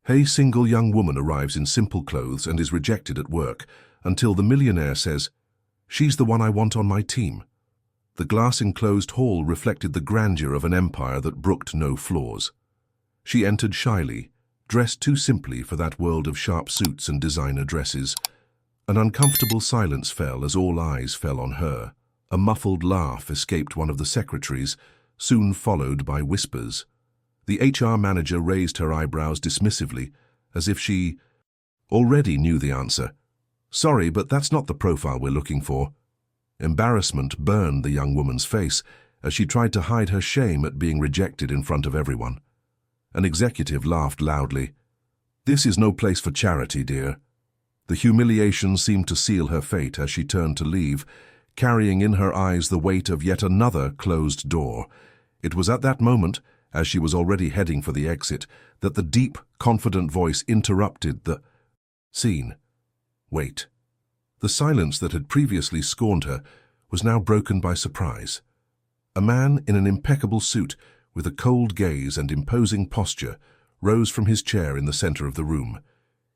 A single young woman arrives in simple clothes and is rejected at work until the millionaire says, "She's the one I want on my team." The glass-enclosed hall reflected the grandeur of an empire that brooked no flaws. She entered shyly, dressed too simply for that world of sharp suits and designer dresses. An uncomfortable silence fell as all eyes fell on her. A muffled laugh escaped one of the secretaries, soon followed by whispers. The HR manager raised her eyebrows dismissively, as if she already knew the answer. "Sorry, but that's not the profile we're looking for." Embarrassment burned the young woman's face as she tried to hide her shame at being rejected in front of everyone. An executive laughed loudly. "This is no place for charity, dear." The humiliation seemed to seal her fate as she turned to leave, carrying in her eyes the weight of yet another closed door. It was at that moment, as she was already heading for the exit, that the deep, confident voice interrupted the scene. Wait. The silence that had previously scorned her was now broken by surprise. A man in an impeccable suit, with a cold gaze and imposing posture, rose from his chair in the center of the room.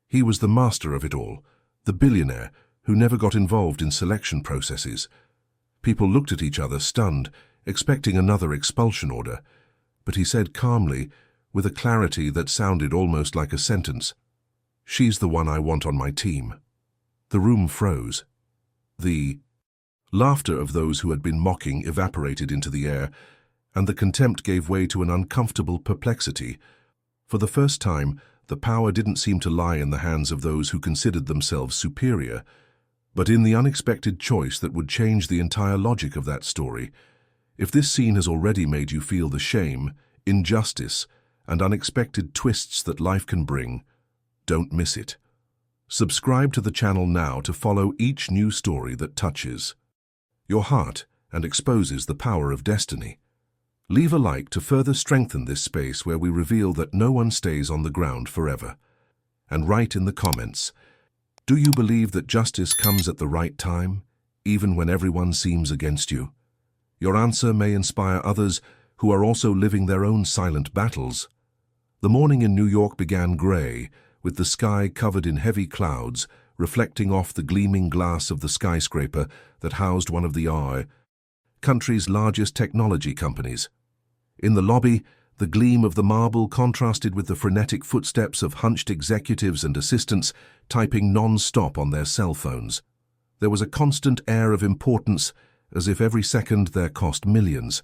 He was the master of it all, the billionaire who never got involved in selection processes. People looked at each other, stunned, expecting another expulsion order, but he said calmly, with a clarity that sounded almost like a sentence, "She's the one I want on my team." The room froze. The laughter of those who had been mocking evaporated into the air, and the contempt gave way to an uncomfortable perplexity. For the first time, the power didn't seem to lie in the hands of those who considered themselves superior, but in the unexpected choice that would change the entire logic of that story. If this scene has already made you feel the shame, injustice, and unexpected twists that life can bring, don't miss it. Subscribe to the channel now to follow each new story that touches your heart and exposes the power of destiny. Leave a like to further strengthen this space where we reveal that no one stays on the ground forever. And write in the comments, do you believe that justice comes at the right time, even when everyone seems against you? Your answer may inspire others who are also living their own silent battles. The morning in New York began gray, with the sky covered in heavy clouds, reflecting off the gleaming glass of the skyscraper that housed one of the country's largest technology companies. In the lobby, the gleam of the marble contrasted with the frenetic footsteps of hunched executives and assistants typing non-stop on their cell phones. There was a constant air of importance, as if every second there cost millions.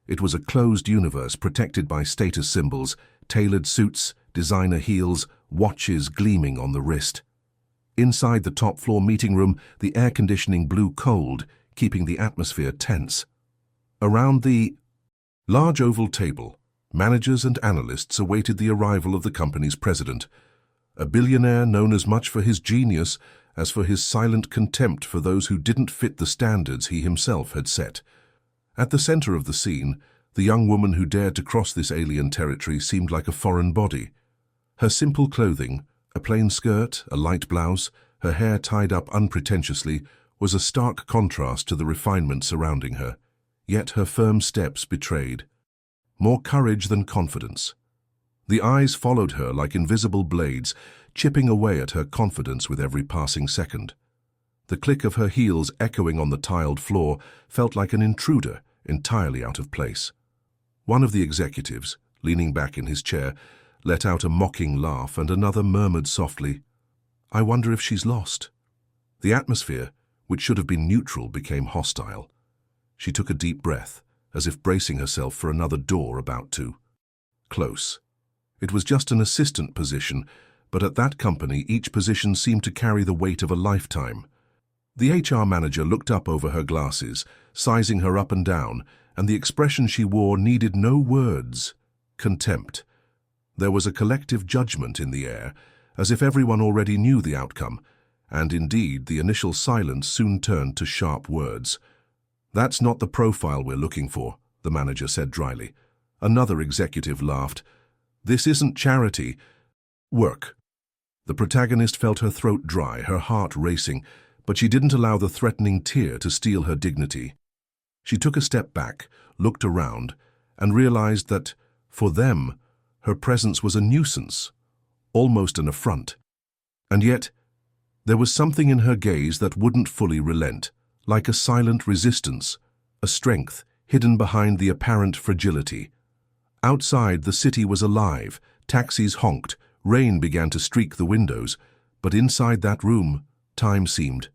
It was a closed universe protected by status symbols, tailored suits, designer heels, watches gleaming on the wrist. Inside the top-floor meeting room, the air conditioning blew cold, keeping the atmosphere tense. Around the large oval table, managers and analysts awaited the arrival of the company's president, a billionaire known as much for his genius as for his silent contempt for those who didn't fit the standards he himself had set. At the center of the scene, the young woman who dared to cross this alien territory seemed like a foreign body. Her simple clothing, a plain skirt, a light blouse, her hair tied up unpretentiously, was a stark contrast to the refinement surrounding her. Yet her firm steps betrayed more courage than confidence. The eyes followed her like invisible blades, chipping away at her confidence with every passing second. The click of her heels echoing on the tiled floor felt like an intruder, entirely out of place. One of the executives, leaning back in his chair, let out a mocking laugh, and another murmured softly, "I wonder if she's lost." The atmosphere, which should have been neutral, became hostile. She took a deep breath, as if bracing herself for another door about to close. It was just an assistant position, but at that company each position seemed to carry the weight of a lifetime. The HR manager looked up over her glasses, sizing her up and down, and the expression she wore needed no words: contempt. There was a collective judgment in the air, as if everyone already knew the outcome, and indeed the initial silence soon turned to sharp words. "That's not the profile we're looking for," the manager said dryly. Another executive laughed. "This isn't charity. Work." The protagonist felt her throat dry, her heart racing, but she didn't allow the threatening tear to steal her dignity. She took a step back, looked around, and realized that, for them, her presence was a nuisance, almost an affront. And yet, there was something in her gaze that wouldn't fully relent, like a silent resistance, a strength hidden behind the apparent fragility. Outside, the city was alive, taxis honked, rain began to streak the windows, but inside that room, time seemed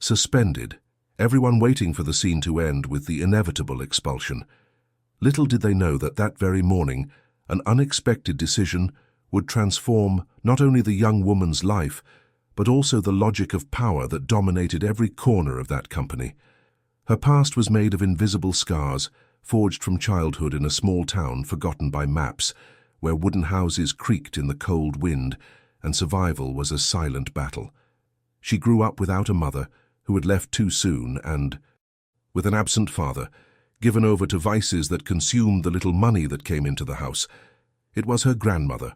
suspended, everyone waiting for the scene to end with the inevitable expulsion. Little did they know that that very morning, an unexpected decision would transform not only the young woman's life, but also the logic of power that dominated every corner of that company. Her past was made of invisible scars, forged from childhood in a small town forgotten by maps, where wooden houses creaked in the cold wind, and survival was a silent battle. She grew up without a mother, who had left too soon, and, with an absent father, given over to vices that consumed the little money that came into the house. It was her grandmother,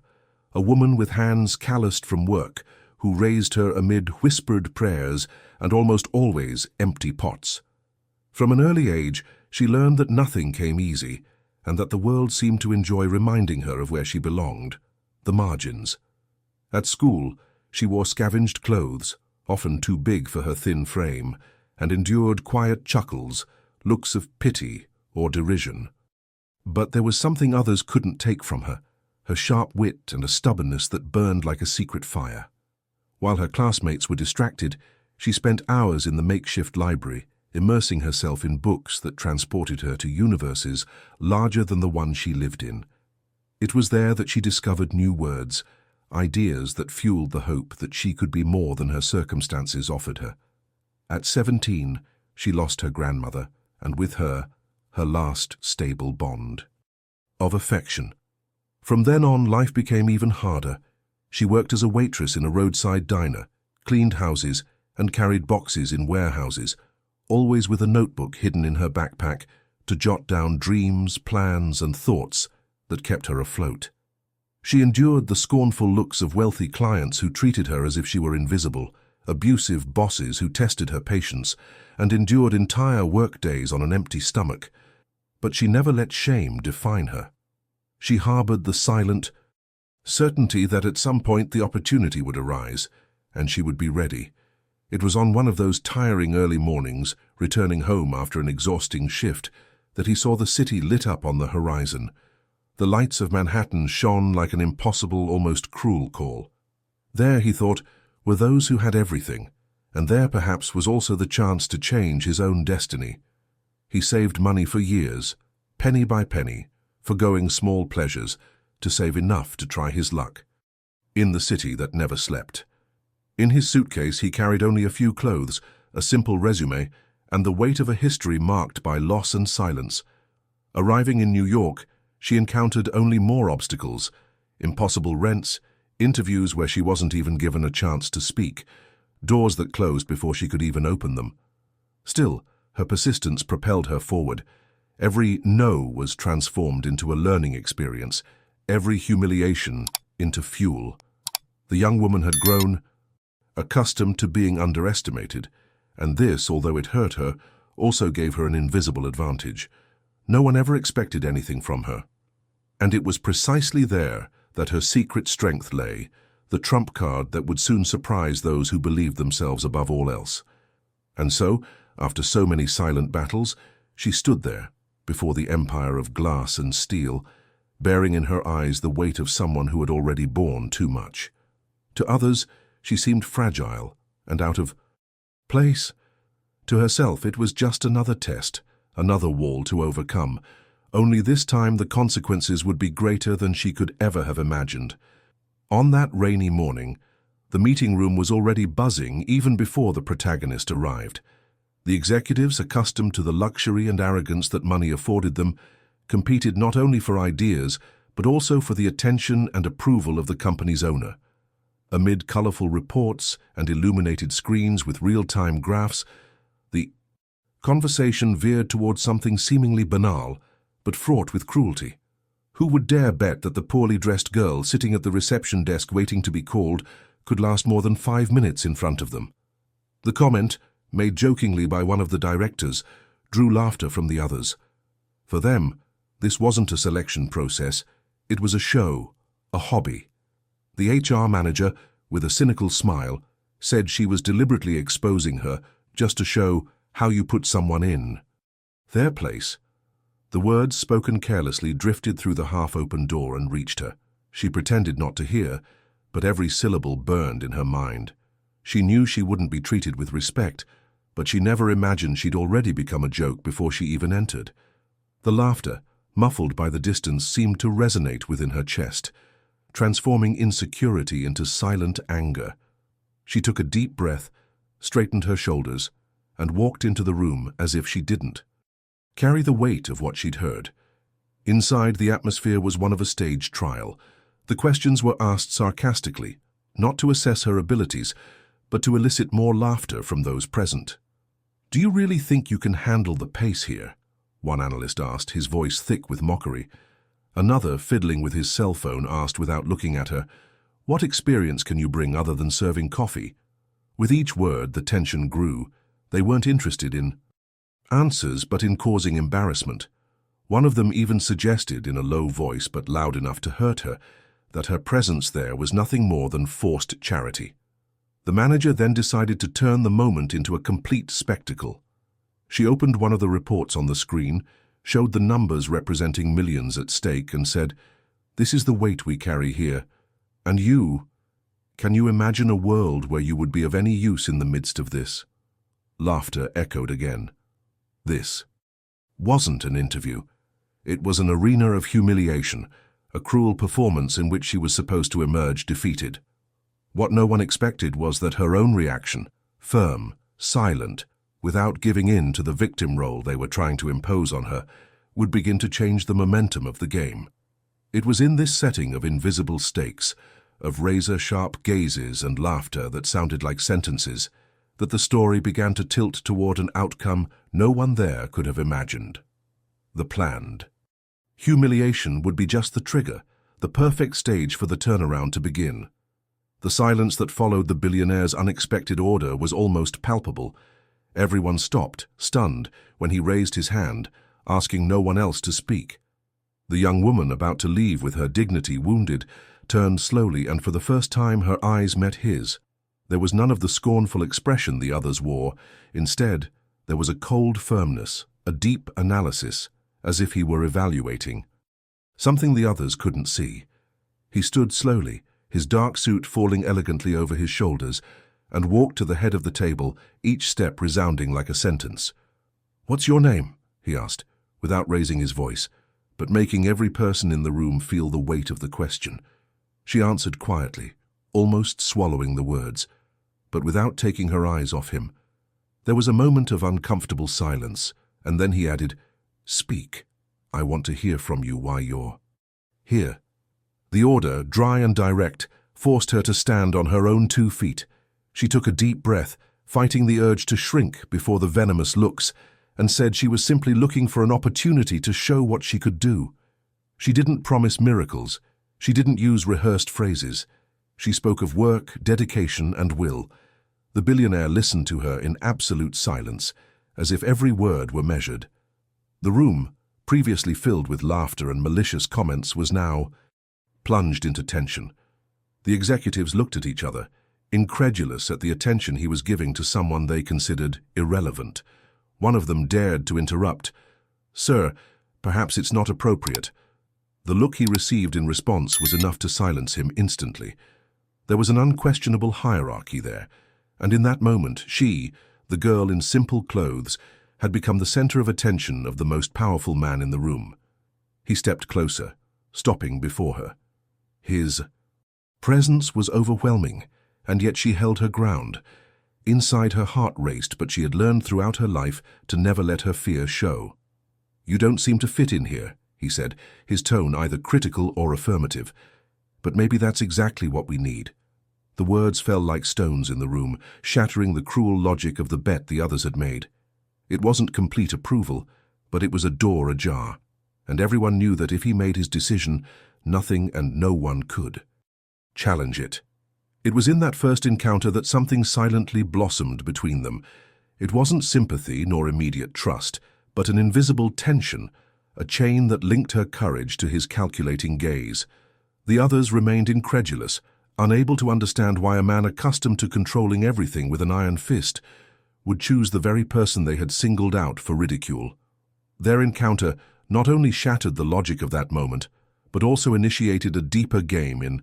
a woman with hands calloused from work, who raised her amid whispered prayers and almost always empty pots. From an early age, she learned that nothing came easy, and that the world seemed to enjoy reminding her of where she belonged, the margins. At school, she wore scavenged clothes, often too big for her thin frame, and endured quiet chuckles, looks of pity or derision. But there was something others couldn't take from her, her sharp wit and a stubbornness that burned like a secret fire. While her classmates were distracted, she spent hours in the makeshift library, immersing herself in books that transported her to universes larger than the one she lived in. It was there that she discovered new words, ideas that fueled the hope that she could be more than her circumstances offered her. At 17, she lost her grandmother, and with her, her last stable bond of affection. From then on, life became even harder. She worked as a waitress in a roadside diner, cleaned houses, and carried boxes in warehouses, always with a notebook hidden in her backpack to jot down dreams, plans, and thoughts that kept her afloat. She endured the scornful looks of wealthy clients who treated her as if she were invisible, abusive bosses who tested her patience, and endured entire workdays on an empty stomach. But she never let shame define her. She harbored the silent certainty that at some point the opportunity would arise, and she would be ready. It was on one of those tiring early mornings, returning home after an exhausting shift, that he saw the city lit up on the horizon. The lights of Manhattan shone like an impossible, almost cruel call. There, he thought, were those who had everything, and there perhaps was also the chance to change his own destiny. He saved money for years, penny by penny, forgoing small pleasures, to save enough to try his luck. In the city that never slept. In his suitcase he carried only a few clothes, a simple resume, and the weight of a history marked by loss and silence. Arriving in New York, she encountered only more obstacles, impossible rents, interviews where she wasn't even given a chance to speak, doors that closed before she could even open them. Still, her persistence propelled her forward. Every no was transformed into a learning experience, every humiliation into fuel. The young woman had grown accustomed to being underestimated, and this, although it hurt her, also gave her an invisible advantage. No one ever expected anything from her. And it was precisely there that her secret strength lay, the trump card that would soon surprise those who believed themselves above all else. And so, after so many silent battles, she stood there, before the empire of glass and steel, bearing in her eyes the weight of someone who had already borne too much. To others, she seemed fragile and out of place. To herself, it was just another test, another wall to overcome. Only this time the consequences would be greater than she could ever have imagined. On that rainy morning, the meeting room was already buzzing even before the protagonist arrived. The executives, accustomed to the luxury and arrogance that money afforded them, competed not only for ideas, but also for the attention and approval of the company's owner. Amid colorful reports and illuminated screens with real-time graphs, the conversation veered towards something seemingly banal, but fraught with cruelty. Who would dare bet that the poorly dressed girl sitting at the reception desk waiting to be called could last more than 5 minutes in front of them? The comment, made jokingly by one of the directors, drew laughter from the others. For them, this wasn't a selection process, it was a show, a hobby. The HR manager, with a cynical smile, said she was deliberately exposing her just to show how you put someone in their place. The words, spoken carelessly, drifted through the half-open door and reached her. She pretended not to hear, but every syllable burned in her mind. She knew she wouldn't be treated with respect, but she never imagined she'd already become a joke before she even entered. The laughter, muffled by the distance, seemed to resonate within her chest, transforming insecurity into silent anger. She took a deep breath, straightened her shoulders, and walked into the room as if she didn't carry the weight of what she'd heard. Inside, the atmosphere was one of a staged trial. The questions were asked sarcastically, not to assess her abilities, but to elicit more laughter from those present. "Do you really think you can handle the pace here?" one analyst asked, his voice thick with mockery. Another, fiddling with his cell phone, asked without looking at her, "What experience can you bring other than serving coffee?" With each word, the tension grew. They weren't interested in answers, but in causing embarrassment. One of them even suggested, in a low voice but loud enough to hurt her, that her presence there was nothing more than forced charity. The manager then decided to turn the moment into a complete spectacle. She opened one of the reports on the screen, showed the numbers representing millions at stake, and said, "This is the weight we carry here. And you, can you imagine a world where you would be of any use in the midst of this?" Laughter echoed again. This wasn't an interview. It was an arena of humiliation, a cruel performance in which she was supposed to emerge defeated. What no one expected was that her own reaction, firm, silent, without giving in to the victim role they were trying to impose on her, would begin to change the momentum of the game. It was in this setting of invisible stakes, of razor-sharp gazes and laughter that sounded like sentences, that the story began to tilt toward an outcome no one there could have imagined. The planned humiliation would be just the trigger, the perfect stage for the turnaround to begin. The silence that followed the billionaire's unexpected order was almost palpable. Everyone stopped, stunned, when he raised his hand, asking no one else to speak. The young woman, about to leave with her dignity wounded, turned slowly, and for the first time her eyes met his. There was none of the scornful expression the others wore. Instead, there was a cold firmness, a deep analysis, as if he were evaluating something the others couldn't see. He stood slowly, his dark suit falling elegantly over his shoulders, and walked to the head of the table, each step resounding like a sentence. "What's your name?" he asked, without raising his voice, but making every person in the room feel the weight of the question. She answered quietly, almost swallowing the words, but without taking her eyes off him. There was a moment of uncomfortable silence, and then he added, "Speak. I want to hear from you why you're here." The order, dry and direct, forced her to stand on her own 2 feet. She took a deep breath, fighting the urge to shrink before the venomous looks, and said she was simply looking for an opportunity to show what she could do. She didn't promise miracles. She didn't use rehearsed phrases. She spoke of work, dedication, and will. The billionaire listened to her in absolute silence, as if every word were measured. The room, previously filled with laughter and malicious comments, was now plunged into tension. The executives looked at each other, incredulous at the attention he was giving to someone they considered irrelevant. One of them dared to interrupt. "Sir, perhaps it's not appropriate." The look he received in response was enough to silence him instantly. There was an unquestionable hierarchy there, and in that moment she, the girl in simple clothes, had become the center of attention of the most powerful man in the room. He stepped closer, stopping before her. His presence was overwhelming, and yet she held her ground. Inside, her heart raced, but she had learned throughout her life to never let her fear show. "You don't seem to fit in here," he said, his tone either critical or affirmative. "But maybe that's exactly what we need." The words fell like stones in the room, shattering the cruel logic of the bet the others had made. It wasn't complete approval, but it was a door ajar, and everyone knew that if he made his decision, nothing and no one could challenge it. It was in that first encounter that something silently blossomed between them. It wasn't sympathy nor immediate trust, but an invisible tension, a chain that linked her courage to his calculating gaze. The others remained incredulous, unable to understand why a man accustomed to controlling everything with an iron fist would choose the very person they had singled out for ridicule. Their encounter not only shattered the logic of that moment, but also initiated a deeper game in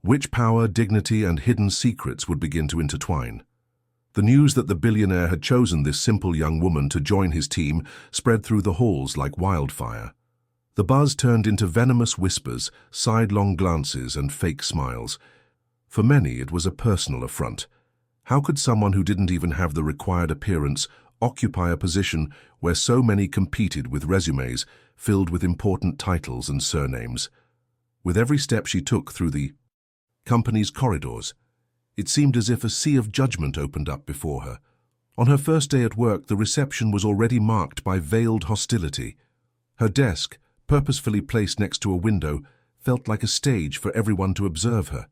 which power, dignity, and hidden secrets would begin to intertwine. The news that the billionaire had chosen this simple young woman to join his team spread through the halls like wildfire. The buzz turned into venomous whispers, sidelong glances, and fake smiles. For many, it was a personal affront. How could someone who didn't even have the required appearance occupy a position where so many competed with resumes filled with important titles and surnames? With every step she took through the company's corridors, it seemed as if a sea of judgment opened up before her. On her first day at work, the reception was already marked by veiled hostility. Her desk, purposefully placed next to a window, felt like a stage for everyone to observe her.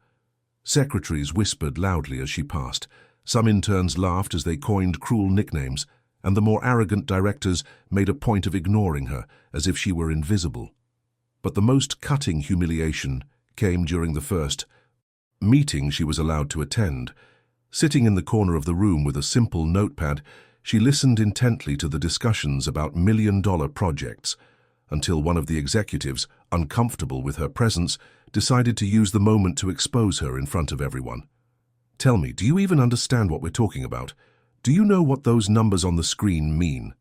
Secretaries whispered loudly as she passed. Some interns laughed as they coined cruel nicknames, and the more arrogant directors made a point of ignoring her as if she were invisible. But the most cutting humiliation came during the first meeting she was allowed to attend. Sitting in the corner of the room with a simple notepad, she listened intently to the discussions about million-dollar projects, until one of the executives, uncomfortable with her presence, decided to use the moment to expose her in front of everyone. "Tell me, do you even understand what we're talking about? Do you know what those numbers on the screen mean?"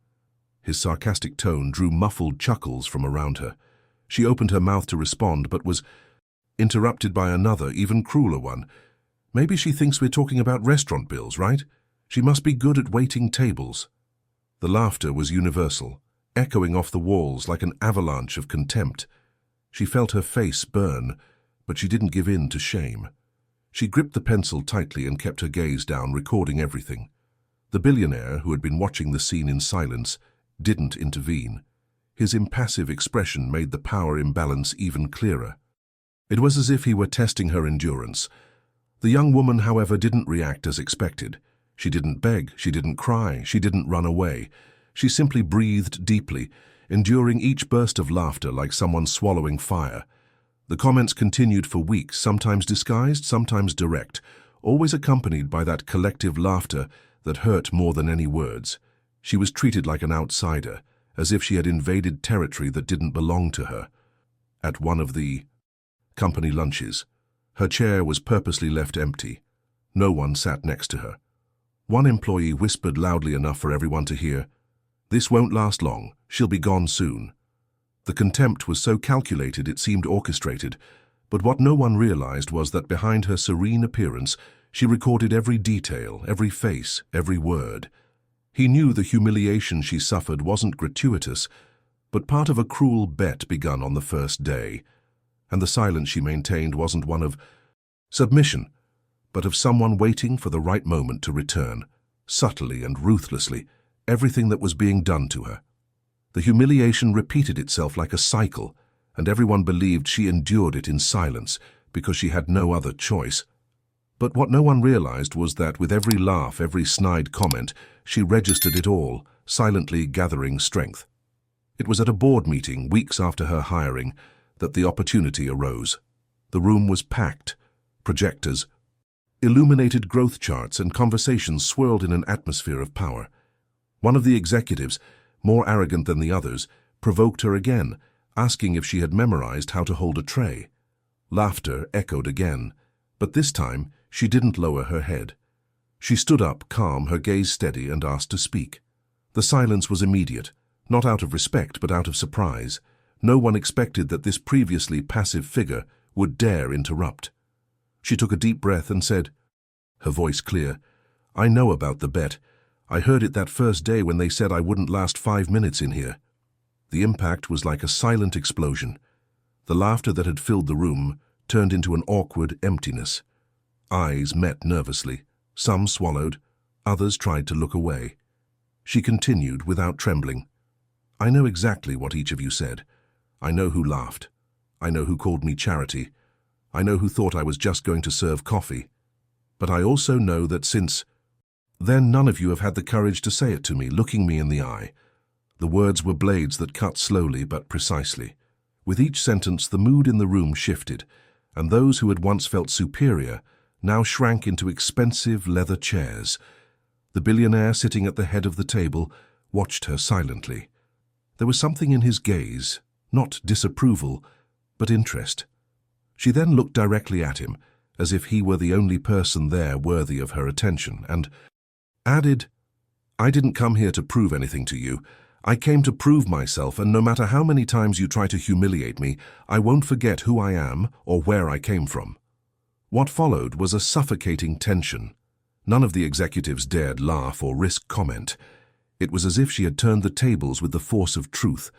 His sarcastic tone drew muffled chuckles from around her. She opened her mouth to respond, but was interrupted by another, even crueler one. "Maybe she thinks we're talking about restaurant bills, right? She must be good at waiting tables." The laughter was universal, echoing off the walls like an avalanche of contempt. She felt her face burn, but she didn't give in to shame. She gripped the pencil tightly and kept her gaze down, recording everything. The billionaire, who had been watching the scene in silence, didn't intervene. His impassive expression made the power imbalance even clearer. It was as if he were testing her endurance. The young woman, however, didn't react as expected. She didn't beg, she didn't cry, she didn't run away. She simply breathed deeply, enduring each burst of laughter like someone swallowing fire. The comments continued for weeks, sometimes disguised, sometimes direct, always accompanied by that collective laughter that hurt more than any words. She was treated like an outsider, as if she had invaded territory that didn't belong to her. At one of the company lunches, her chair was purposely left empty. No one sat next to her. One employee whispered loudly enough for everyone to hear, "This won't last long. She'll be gone soon." The contempt was so calculated it seemed orchestrated, but what no one realized was that behind her serene appearance, she recorded every detail, every face, every word. He knew the humiliation she suffered wasn't gratuitous, but part of a cruel bet begun on the first day. And the silence she maintained wasn't one of submission, but of someone waiting for the right moment to return, subtly and ruthlessly, everything that was being done to her. The humiliation repeated itself like a cycle, and everyone believed she endured it in silence because she had no other choice. But what no one realized was that with every laugh, every snide comment, she registered it all, silently gathering strength. It was at a board meeting, weeks after her hiring, that the opportunity arose. The room was packed. Projectors, illuminated growth charts, and conversations swirled in an atmosphere of power. One of the executives, more arrogant than the others, provoked her again, asking if she had memorized how to hold a tray. Laughter echoed again, but this time she didn't lower her head. She stood up, calm, her gaze steady, and asked to speak. The silence was immediate, not out of respect but out of surprise. No one expected that this previously passive figure would dare interrupt. She took a deep breath and said, her voice clear, "I know about the bet. I heard it that first day when they said I wouldn't last 5 minutes in here." The impact was like a silent explosion. The laughter that had filled the room turned into an awkward emptiness. Eyes met nervously. Some swallowed, others tried to look away. She continued without trembling. "I know exactly what each of you said. I know who laughed. I know who called me charity. I know who thought I was just going to serve coffee. But I also know that since then none of you have had the courage to say it to me, looking me in the eye." The words were blades that cut slowly but precisely. With each sentence, the mood in the room shifted. and those who had once felt superior now shrank into expensive leather chairs. The billionaire sitting at the head of the table watched her silently. There was something in his gaze, not disapproval, but interest. She then looked directly at him, as if he were the only person there worthy of her attention, and added, "I didn't come here to prove anything to you. I came to prove myself, and no matter how many times you try to humiliate me, I won't forget who I am or where I came from." What followed was a suffocating tension. None of the executives dared laugh or risk comment. It was as if she had turned the tables with the force of truth.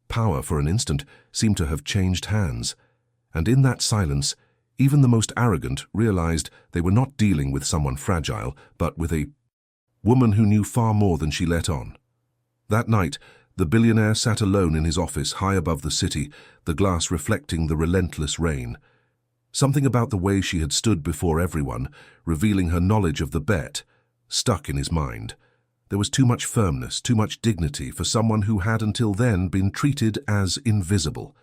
Power, for an instant, seemed to have changed hands. And in that silence, even the most arrogant realized they were not dealing with someone fragile, but with a woman who knew far more than she let on. That night, the billionaire sat alone in his office high above the city, the glass reflecting the relentless rain. Something about the way she had stood before everyone, revealing her knowledge of the bet, stuck in his mind. There was too much firmness, too much dignity for someone who had until then been treated as invisible.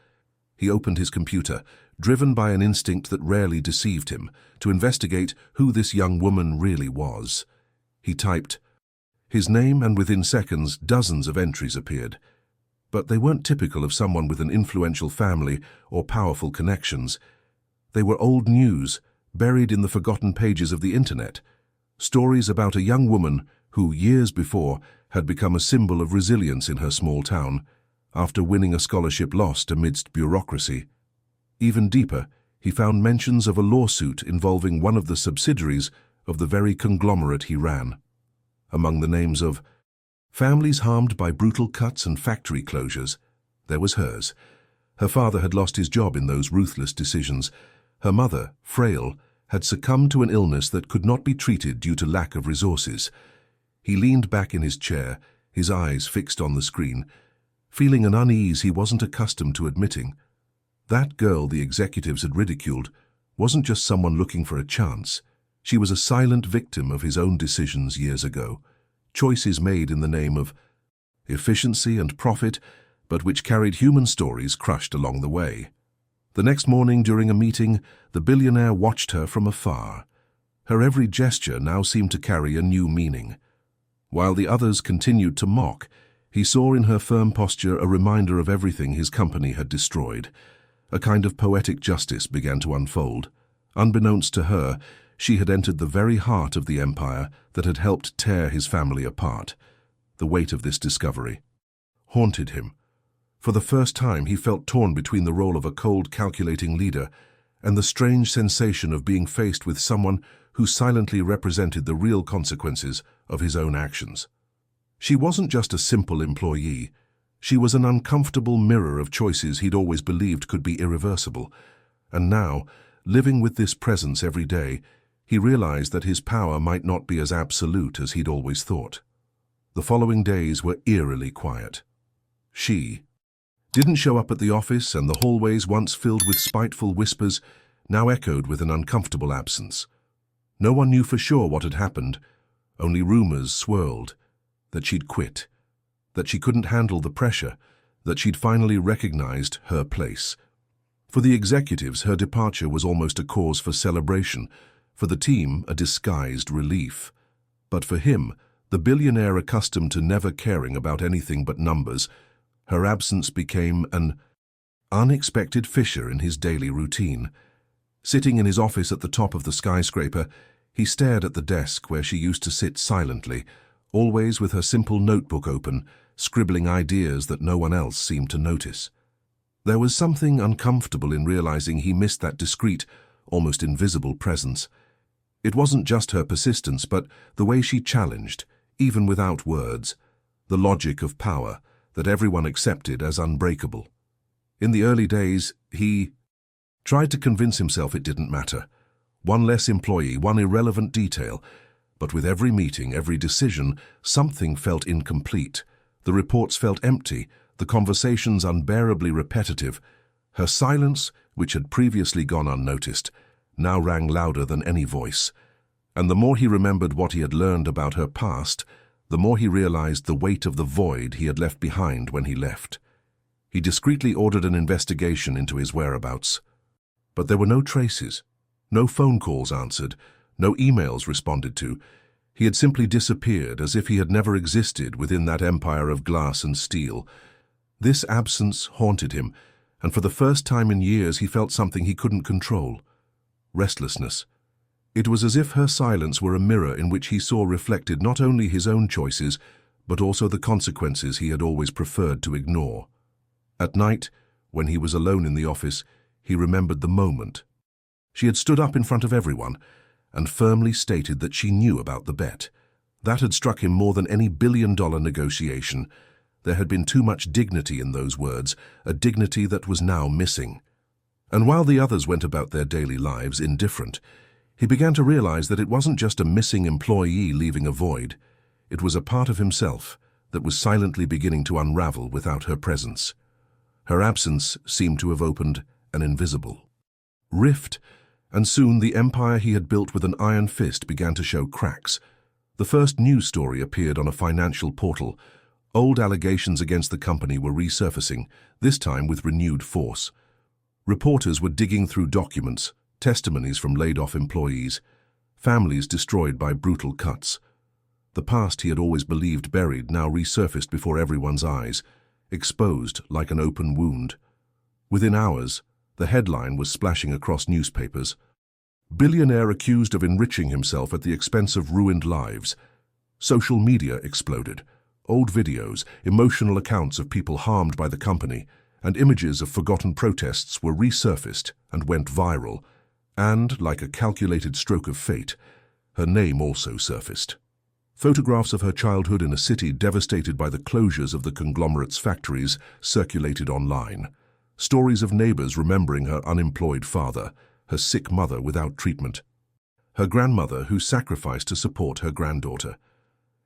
He opened his computer, driven by an instinct that rarely deceived him, to investigate who this young woman really was. He typed his name, and within seconds dozens of entries appeared. But they weren't typical of someone with an influential family or powerful connections. They were old news, buried in the forgotten pages of the internet. Stories about a young woman who, years before, had become a symbol of resilience in her small town, after winning a scholarship lost amidst bureaucracy. Even deeper, he found mentions of a lawsuit involving one of the subsidiaries of the very conglomerate he ran. Among the names of families harmed by brutal cuts and factory closures, there was hers. Her father had lost his job in those ruthless decisions. Her mother, frail, had succumbed to an illness that could not be treated due to lack of resources. He leaned back in his chair, his eyes fixed on the screen, feeling an unease he wasn't accustomed to admitting. That girl the executives had ridiculed wasn't just someone looking for a chance. She was a silent victim of his own decisions years ago, choices made in the name of efficiency and profit, but which carried human stories crushed along the way. The next morning during a meeting, the billionaire watched her from afar. Her every gesture now seemed to carry a new meaning. While the others continued to mock, he saw in her firm posture a reminder of everything his company had destroyed. A kind of poetic justice began to unfold. Unbeknownst to her, she had entered the very heart of the empire that had helped tear his family apart. The weight of this discovery haunted him. For the first time, he felt torn between the role of a cold, calculating leader and the strange sensation of being faced with someone who silently represented the real consequences of his own actions. She wasn't just a simple employee. She was an uncomfortable mirror of choices he'd always believed could be irreversible. And now, living with this presence every day, he realized that his power might not be as absolute as he'd always thought. The following days were eerily quiet. She didn't show up at the office, and the hallways, once filled with spiteful whispers, now echoed with an uncomfortable absence. No one knew for sure what had happened. Only rumors swirled. That she'd quit. That she couldn't handle the pressure. That she'd finally recognized her place. For the executives, her departure was almost a cause for celebration. For the team, a disguised relief. But for him, the billionaire accustomed to never caring about anything but numbers, her absence became an unexpected fissure in his daily routine. Sitting in his office at the top of the skyscraper, he stared at the desk where she used to sit silently, always with her simple notebook open, scribbling ideas that no one else seemed to notice. There was something uncomfortable in realizing he missed that discreet, almost invisible presence. It wasn't just her persistence, but the way she challenged, even without words, the logic of power that everyone accepted as unbreakable. In the early days, he tried to convince himself it didn't matter. One less employee, one irrelevant detail. But with every meeting, every decision, something felt incomplete. The reports felt empty, the conversations unbearably repetitive. Her silence, which had previously gone unnoticed, now rang louder than any voice. And the more he remembered what he had learned about her past, the more he realized the weight of the void he had left behind when he left. He discreetly ordered an investigation into his whereabouts. But there were no traces, no phone calls answered, no emails responded to. He had simply disappeared as if he had never existed within that empire of glass and steel. This absence haunted him, and for the first time in years he felt something he couldn't control: restlessness. It was as if her silence were a mirror in which he saw reflected not only his own choices, but also the consequences he had always preferred to ignore. At night, when he was alone in the office, he remembered the moment. She had stood up in front of everyone and firmly stated that she knew about the bet. That had struck him more than any billion-dollar negotiation. There had been too much dignity in those words, a dignity that was now missing. And while the others went about their daily lives indifferent, he began to realize that it wasn't just a missing employee leaving a void. It was a part of himself that was silently beginning to unravel without her presence. Her absence seemed to have opened an invisible rift, and soon the empire he had built with an iron fist began to show cracks. The first news story appeared on a financial portal. Old allegations against the company were resurfacing, this time with renewed force. Reporters were digging through documents, testimonies from laid-off employees, families destroyed by brutal cuts. The past he had always believed buried now resurfaced before everyone's eyes, exposed like an open wound. Within hours, the headline was splashing across newspapers: "Billionaire accused of enriching himself at the expense of ruined lives." Social media exploded. Old videos, emotional accounts of people harmed by the company, and images of forgotten protests were resurfaced and went viral. And, like a calculated stroke of fate, her name also surfaced. Photographs of her childhood in a city devastated by the closures of the conglomerate's factories circulated online. Stories of neighbors remembering her unemployed father, her sick mother without treatment, her grandmother who sacrificed to support her granddaughter.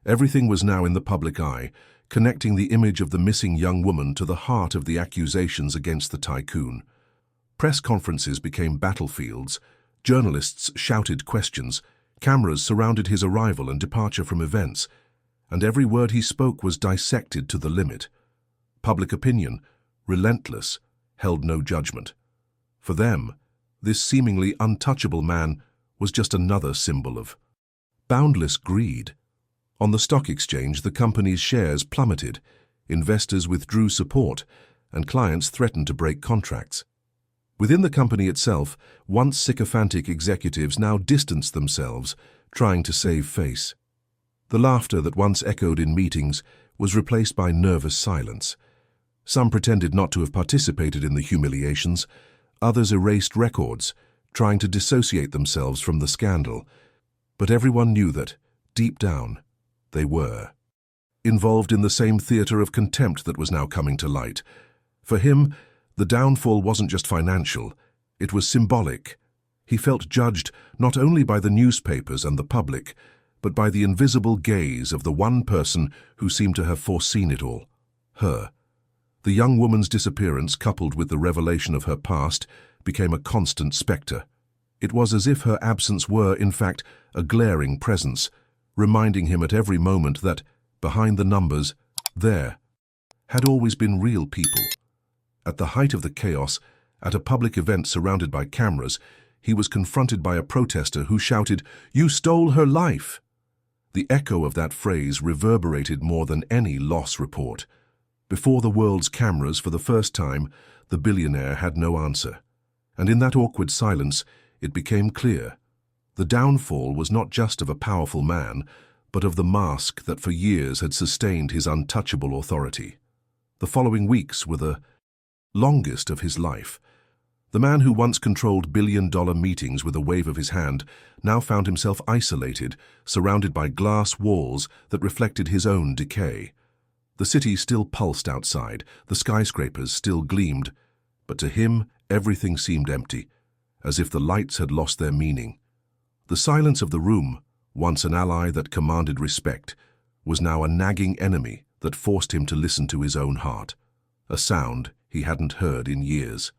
Everything was now in the public eye, connecting the image of the missing young woman to the heart of the accusations against the tycoon. Press conferences became battlefields. Journalists shouted questions. Cameras surrounded his arrival and departure from events, and every word he spoke was dissected to the limit. Public opinion, relentless, held no judgment. For them, this seemingly untouchable man was just another symbol of boundless greed. On the stock exchange, the company's shares plummeted, investors withdrew support, and clients threatened to break contracts. Within the company itself, once sycophantic executives now distanced themselves, trying to save face. The laughter that once echoed in meetings was replaced by nervous silence. Some pretended not to have participated in the humiliations. Others erased records, trying to dissociate themselves from the scandal. But everyone knew that, deep down, they were involved in the same theater of contempt that was now coming to light. For him, the downfall wasn't just financial, it was symbolic. He felt judged not only by the newspapers and the public, but by the invisible gaze of the one person who seemed to have foreseen it all: her. The young woman's disappearance, coupled with the revelation of her past, became a constant specter. It was as if her absence were, in fact, a glaring presence, reminding him at every moment that, behind the numbers, there had always been real people. At the height of the chaos, at a public event surrounded by cameras, he was confronted by a protester who shouted, "You stole her life!" The echo of that phrase reverberated more than any loss report. Before the world's cameras, for the first time, the billionaire had no answer. And in that awkward silence, it became clear. The downfall was not just of a powerful man, but of the mask that for years had sustained his untouchable authority. The following weeks were the longest of his life. The man who once controlled billion-dollar meetings with a wave of his hand now found himself isolated, surrounded by glass walls that reflected his own decay. The city still pulsed outside, the skyscrapers still gleamed, but to him everything seemed empty, as if the lights had lost their meaning. The silence of the room, once an ally that commanded respect, was now a nagging enemy that forced him to listen to his own heart, a sound he hadn't heard in years.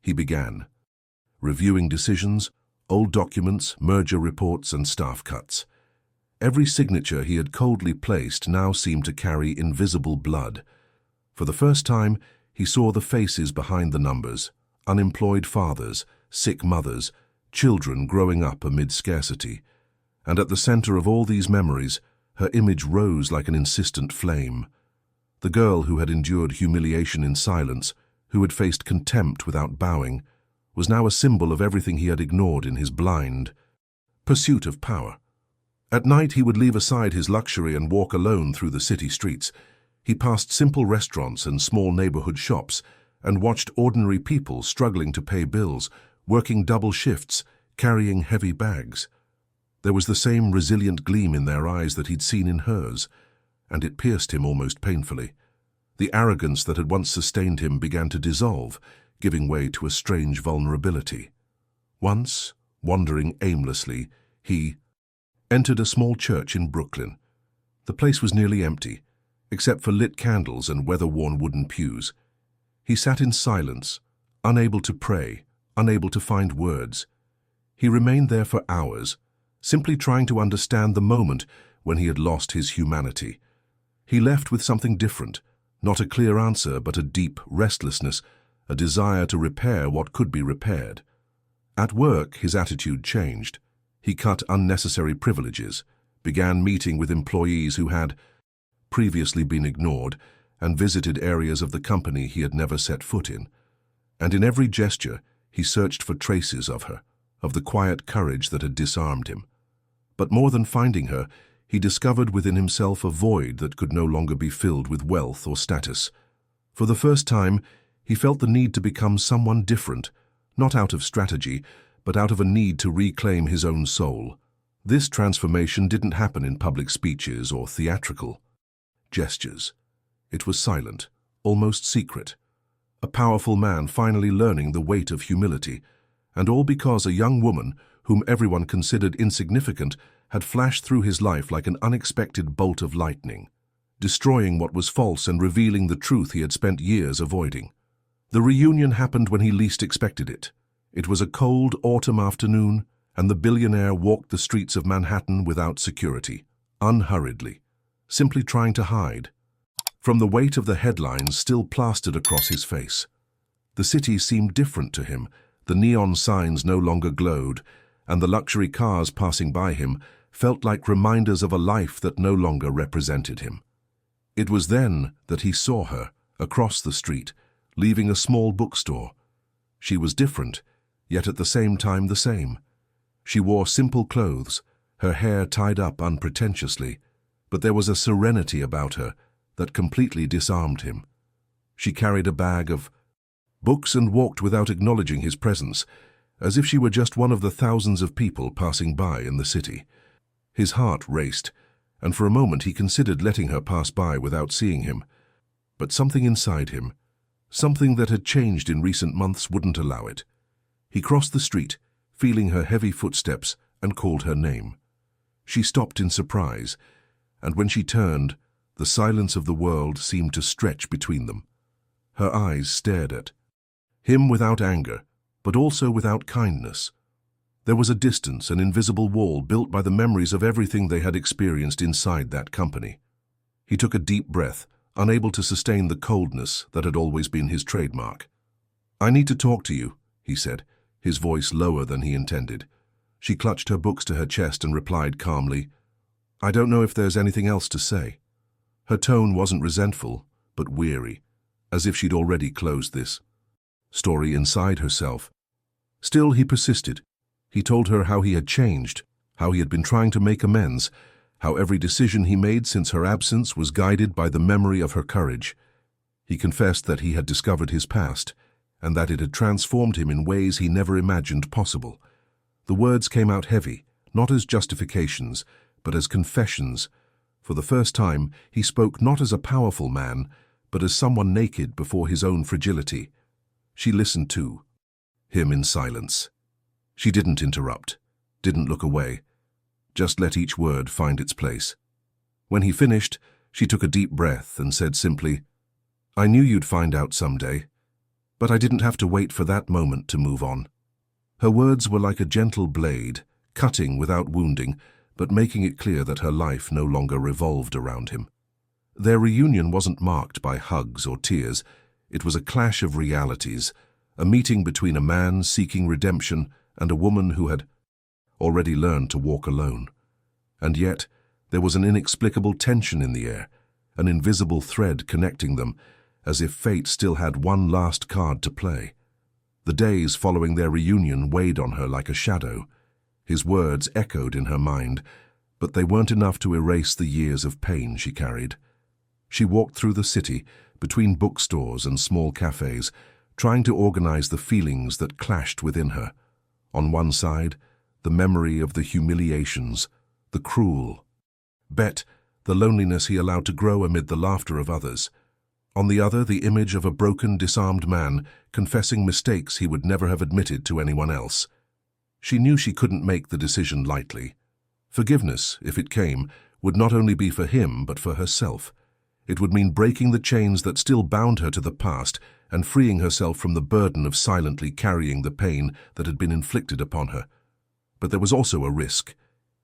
He began, reviewing decisions, old documents, merger reports, and staff cuts. Every signature he had coldly placed now seemed to carry invisible blood. For the first time, he saw the faces behind the numbers: unemployed fathers, sick mothers, children growing up amid scarcity. And at the center of all these memories, her image rose like an insistent flame. The girl who had endured humiliation in silence, who had faced contempt without bowing, was now a symbol of everything he had ignored in his blind pursuit of power. At night he would leave aside his luxury and walk alone through the city streets. He passed simple restaurants and small neighborhood shops and watched ordinary people struggling to pay bills, working double shifts, carrying heavy bags. There was the same resilient gleam in their eyes that he'd seen in hers, and it pierced him almost painfully. The arrogance that had once sustained him began to dissolve, giving way to a strange vulnerability. Once, wandering aimlessly, he entered a small church in Brooklyn. The place was nearly empty, except for lit candles and weather-worn wooden pews. He sat in silence, unable to pray, unable to find words. He remained there for hours, simply trying to understand the moment when he had lost his humanity. He left with something different, not a clear answer, but a deep restlessness, a desire to repair what could be repaired. At work, his attitude changed. He cut unnecessary privileges, began meeting with employees who had previously been ignored, and visited areas of the company he had never set foot in. And in every gesture, he searched for traces of her, of the quiet courage that had disarmed him. But more than finding her, he discovered within himself a void that could no longer be filled with wealth or status. For the first time, he felt the need to become someone different, not out of strategy, but out of a need to reclaim his own soul. This transformation didn't happen in public speeches or theatrical gestures. It was silent, almost secret. A powerful man finally learning the weight of humility, and all because a young woman, whom everyone considered insignificant, had flashed through his life like an unexpected bolt of lightning, destroying what was false and revealing the truth he had spent years avoiding. The reunion happened when he least expected it. It was a cold autumn afternoon, and the billionaire walked the streets of Manhattan without security, unhurriedly, simply trying to hide from the weight of the headlines still plastered across his face. The city seemed different to him. The neon signs no longer glowed, and the luxury cars passing by him felt like reminders of a life that no longer represented him. It was then that he saw her, across the street, leaving a small bookstore. She was different, yet at the same time the same. She wore simple clothes, her hair tied up unpretentiously, but there was a serenity about her that completely disarmed him. She carried a bag of books and walked without acknowledging his presence, as if she were just one of the thousands of people passing by in the city. His heart raced, and for a moment he considered letting her pass by without seeing him. But something inside him, something that had changed in recent months, wouldn't allow it. He crossed the street, feeling her heavy footsteps, and called her name. She stopped in surprise, and when she turned, the silence of the world seemed to stretch between them. Her eyes stared at him without anger, but also without kindness. There was a distance, an invisible wall built by the memories of everything they had experienced inside that company. He took a deep breath, unable to sustain the coldness that had always been his trademark. "I need to talk to you," he said, his voice lower than he intended. She clutched her books to her chest and replied calmly, "I don't know if there's anything else to say." Her tone wasn't resentful, but weary, as if she'd already closed this story inside herself. Still, he persisted. He told her how he had changed, how he had been trying to make amends, how every decision he made since her absence was guided by the memory of her courage. He confessed that he had discovered his past, and that it had transformed him in ways he never imagined possible. The words came out heavy, not as justifications, but as confessions. For the first time, he spoke not as a powerful man, but as someone naked before his own fragility. She listened to him in silence. She didn't interrupt, didn't look away, just let each word find its place. When he finished, she took a deep breath and said simply, "I knew you'd find out someday, but I didn't have to wait for that moment to move on." Her words were like a gentle blade, cutting without wounding, but making it clear that her life no longer revolved around him. Their reunion wasn't marked by hugs or tears. It was a clash of realities, a meeting between a man seeking redemption and a woman who had already learned to walk alone. And yet, there was an inexplicable tension in the air, an invisible thread connecting them, as if fate still had one last card to play. The days following their reunion weighed on her like a shadow. His words echoed in her mind, but they weren't enough to erase the years of pain she carried. She walked through the city, between bookstores and small cafes, trying to organize the feelings that clashed within her. On one side, the memory of the humiliations, the cruel. Bet, the loneliness he allowed to grow amid the laughter of others. On the other, the image of a broken, disarmed man confessing mistakes he would never have admitted to anyone else. She knew she couldn't make the decision lightly. Forgiveness, if it came, would not only be for him, but for herself. It would mean breaking the chains that still bound her to the past and freeing herself from the burden of silently carrying the pain that had been inflicted upon her. But there was also a risk.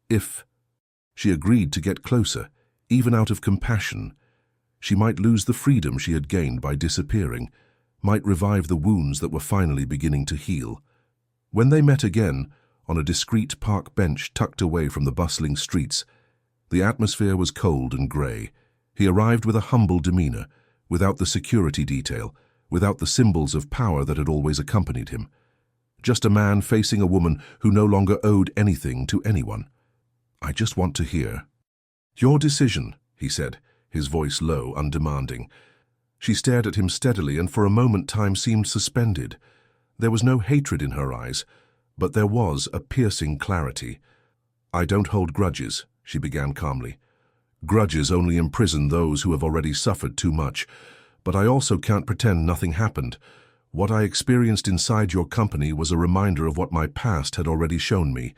If she agreed to get closer, even out of compassion, she might lose the freedom she had gained by disappearing, might revive the wounds that were finally beginning to heal. When they met again, on a discreet park bench tucked away from the bustling streets, the atmosphere was cold and grey. He arrived with a humble demeanour, without the security detail, without the symbols of power that had always accompanied him. Just a man facing a woman who no longer owed anything to anyone. "I just want to hear." "Your decision," he said, his voice low, undemanding. She stared at him steadily, and for a moment time seemed suspended. There was no hatred in her eyes, but there was a piercing clarity. "I don't hold grudges," she began calmly. "Grudges only imprison those who have already suffered too much. But I also can't pretend nothing happened. What I experienced inside your company was a reminder of what my past had already shown me.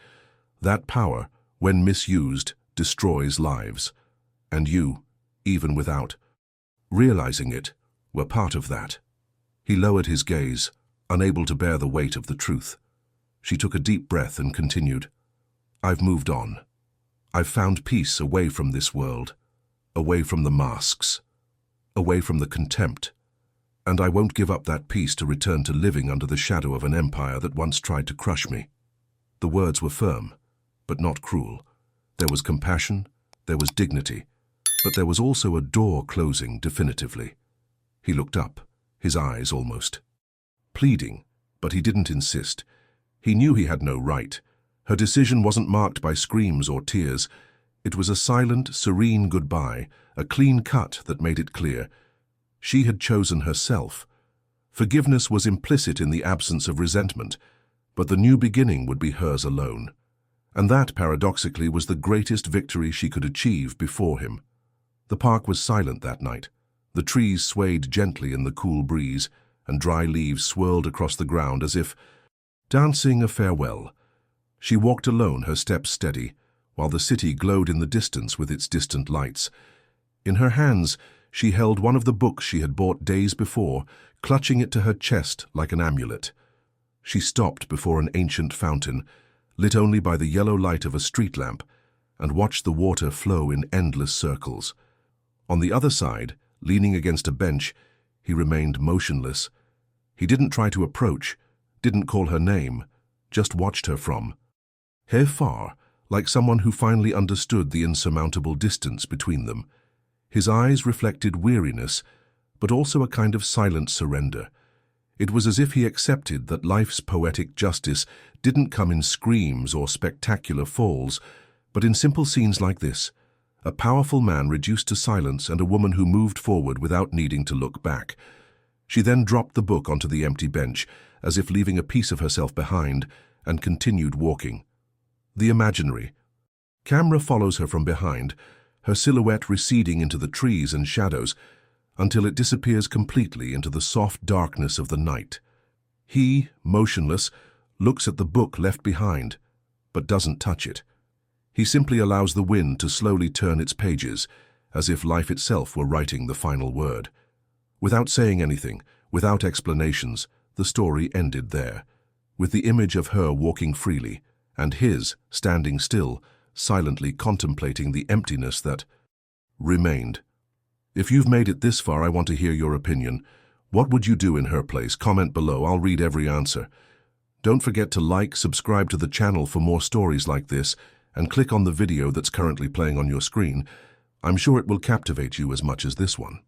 That power, when misused, destroys lives. And you, even without realizing it, were part of that." He lowered his gaze, unable to bear the weight of the truth. She took a deep breath and continued, "I've moved on. I've found peace away from this world, away from the masks, away from the contempt. And I won't give up that peace to return to living under the shadow of an empire that once tried to crush me." The words were firm, but not cruel. There was compassion, there was dignity, but there was also a door closing definitively. He looked up, his eyes almost pleading, but he didn't insist. He knew he had no right. Her decision wasn't marked by screams or tears. It was a silent, serene goodbye, a clean cut that made it clear. She had chosen herself. Forgiveness was implicit in the absence of resentment, but the new beginning would be hers alone. And that, paradoxically, was the greatest victory she could achieve before him. The park was silent that night. The trees swayed gently in the cool breeze, and dry leaves swirled across the ground as if dancing a farewell. She walked alone, her steps steady, while the city glowed in the distance with its distant lights. In her hands, she held one of the books she had bought days before, clutching it to her chest like an amulet. She stopped before an ancient fountain, lit only by the yellow light of a street lamp, and watched the water flow in endless circles. On the other side, leaning against a bench, he remained motionless. He didn't try to approach, didn't call her name, just watched her from far, like someone who finally understood the insurmountable distance between them. His eyes reflected weariness, but also a kind of silent surrender. It was as if he accepted that life's poetic justice didn't come in screams or spectacular falls, but in simple scenes like this, a powerful man reduced to silence and a woman who moved forward without needing to look back. She then dropped the book onto the empty bench, as if leaving a piece of herself behind, and continued walking. The imaginary. Camera follows her from behind, her silhouette receding into the trees and shadows, until it disappears completely into the soft darkness of the night. He, motionless, looks at the book left behind, but doesn't touch it. He simply allows the wind to slowly turn its pages, as if life itself were writing the final word. Without saying anything, without explanations, the story ended there, with the image of her walking freely, and his standing still, silently contemplating the emptiness that remained. If you've made it this far, I want to hear your opinion. What would you do in her place? Comment below, I'll read every answer. Don't forget to like, subscribe to the channel for more stories like this, and click on the video that's currently playing on your screen. I'm sure it will captivate you as much as this one.